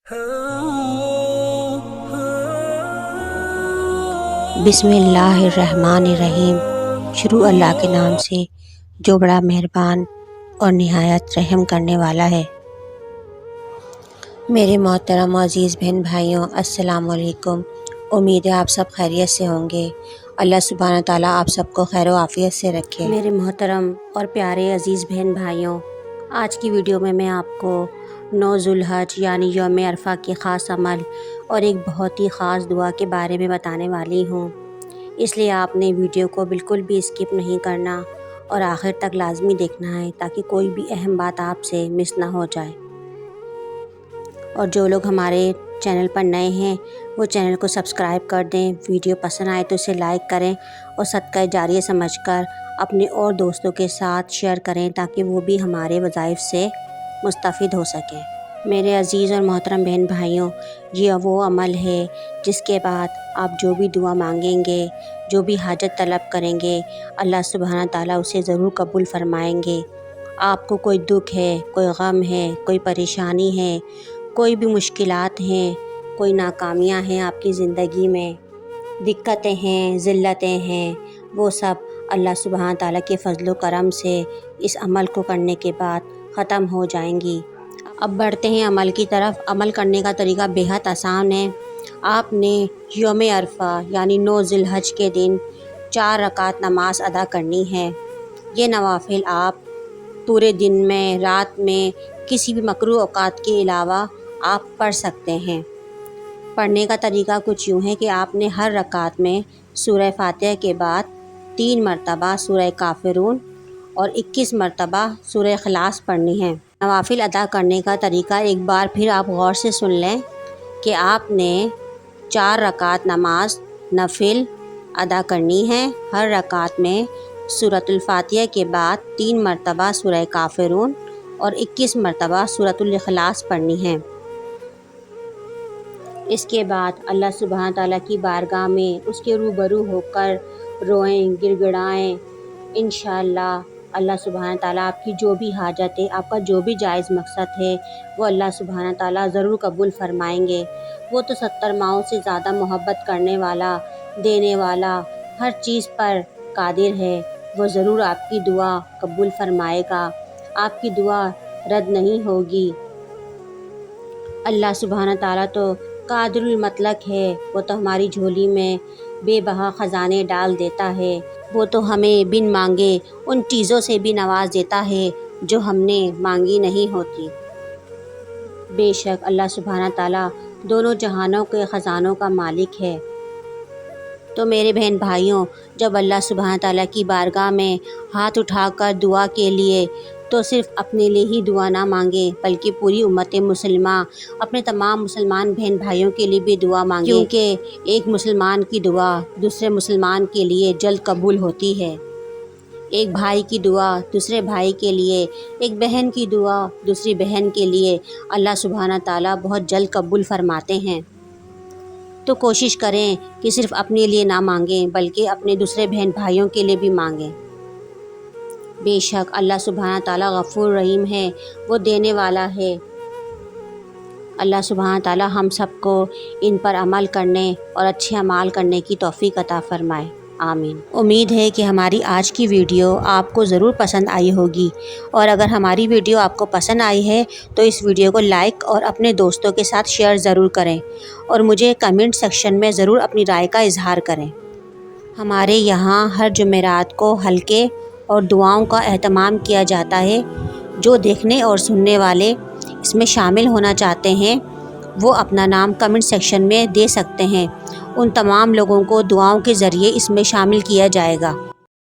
बिस्मिल्लाहिर्रहमानिर्रहीम। शुरू अल्लाह के नाम से जो बड़ा मेहरबान और निहायत रहम करने वाला है। मेरे मोहतरम अज़ीज़ बहन भाइयों, अस्सलाम वालेकुम। उम्मीद है आप सब खैरियत से होंगे। अल्लाह सुब्हानहू तआला आप सबको खैर व आफ़ियत से रखे। मेरे मोहतरम और प्यारे अज़ीज़ बहन भाइयों, आज की वीडियो में मैं आपको 9 ज़ुल्हज यानी यौम अरफा के ख़ास अमल और एक बहुत ही ख़ास दुआ के बारे में बताने वाली हूँ। इसलिए आपने वीडियो को बिल्कुल भी स्किप नहीं करना और आखिर तक लाजमी देखना है ताकि कोई भी अहम बात आपसे मिस ना हो जाए। और जो लोग हमारे चैनल पर नए हैं वो चैनल को सब्सक्राइब कर दें। वीडियो पसंद आए तो इसे लाइक करें और सदका जारिया समझकर अपने और दोस्तों के साथ शेयर करें ताकि वो भी हमारे वज़ाइफ से मुस्तफ़िद हो सकें। मेरे अज़ीज़ और मोहतरम बहन भाइयों, ये वो अमल है जिसके बाद आप जो भी दुआ मांगेंगे, जो भी हाजत तलब करेंगे, अल्लाह सुब्हानहू तआला उसे ज़रूर कबूल फ़रमाएंगे। आपको कोई दुख है, कोई गम है, कोई परेशानी है, कोई भी मुश्किलात हैं, कोई नाकामियाँ हैं आपकी ज़िंदगी में, दिक्कतें हैं, ज़िल्लतें हैं, वो सब अल्लाह सुब्हानहू तआला के फ़ज़ल व करम से इस अमल को करने के बाद ख़त्म हो जाएंगी। अब बढ़ते हैं अमल की तरफ। अमल करने का तरीका बेहद आसान है। आपने यौम अरफा यानी 9 ज़िलहज के दिन 4 रकात नमाज अदा करनी है। ये नवाफिल आप पूरे दिन में, रात में, किसी भी मकरूह औकात के अलावा आप पढ़ सकते हैं। पढ़ने का तरीका कुछ यूँ है कि आपने हर रकात में सूरह फातिहा के बाद 3 मरतबा सूरह काफ़िरून और 21 मरतबा सूरह इखलास पढ़नी है। नवाफिल अदा करने का तरीका एक बार फिर आप गौर से सुन लें कि आपने 4 रकात नमाज नफिल अदा करनी है। हर रकात में सूरतुल फातिहा के बाद 3 मरतबा सूरह काफ़िरून और 21 मरतबा सूरतुल इखलास पढ़नी है। इसके बाद अल्लाह सुब्हानहू तआला की बारगाह में उसके रूबरू होकर रोएं, गिड़गिड़ाएं। इंशाअल्लाह अल्लाह सुब्हानहू तआला आपकी जो भी हाजत है, आपका जो भी जायज़ मकसद है, वो अल्लाह सुब्हानहू तआला ज़रूर कबूल फ़रमाएंगे। वो तो 70 माओं से ज़्यादा मोहब्बत करने वाला, देने वाला, हर चीज़ पर कादिर है। वो ज़रूर आपकी दुआ कबूल फ़रमाएगा, आपकी दुआ रद्द नहीं होगी। अल्लाह सुब्हानहू तआला तो कादिरुल मतलक है। वो तो हमारी झोली में बेबहा ख़जाने डाल देता है। वो तो हमें बिन मांगे उन चीज़ों से भी नवाज देता है जो हमने मांगी नहीं होती। बेशक अल्लाह सुब्हानहू तआला दोनों जहानों के ख़जानों का मालिक है। तो मेरे बहन भाइयों, जब अल्लाह सुब्हानहू तआला की बारगाह में हाथ उठाकर दुआ के लिए तो सिर्फ़ अपने लिए ही दुआ ना मांगें बल्कि पूरी उम्मत मुसलमा, अपने तमाम मुसलमान बहन भाइयों के लिए भी दुआ मांगें, क्योंकि एक मुसलमान की दुआ दूसरे मुसलमान के लिए जल्द कबूल होती है। एक भाई की दुआ दूसरे भाई के लिए, एक बहन की दुआ दूसरी बहन के लिए अल्लाह सुब्हानहू तआला बहुत जल्द कबूल फ़रमाते हैं। तो कोशिश करें कि सिर्फ़ अपने लिए ना मांगें बल्कि अपने दूसरे बहन भाइयों के लिए भी मांगें। बेशक अल्लाह सुब्हानहू तआला गफ़ूर रहीम है, वो देने वाला है। अल्लाह सुब्हानहू तआला हम सबको इन पर अमल करने और अच्छे अमाल करने की तौफ़ीक़ अता फ़रमाए। आमीन। उम्मीद है कि हमारी आज की वीडियो आपको ज़रूर पसंद आई होगी, और अगर हमारी वीडियो आपको पसंद आई है तो इस वीडियो को लाइक और अपने दोस्तों के साथ शेयर ज़रूर करें और मुझे कमेंट सेक्शन में ज़रूर अपनी राय का इजहार करें। हमारे यहाँ हर जुमेरात को हल्के और दुआओं का एहतमाम किया जाता है। जो देखने और सुनने वाले इसमें शामिल होना चाहते हैं वो अपना नाम कमेंट सेक्शन में दे सकते हैं। उन तमाम लोगों को दुआओं के ज़रिए इसमें शामिल किया जाएगा।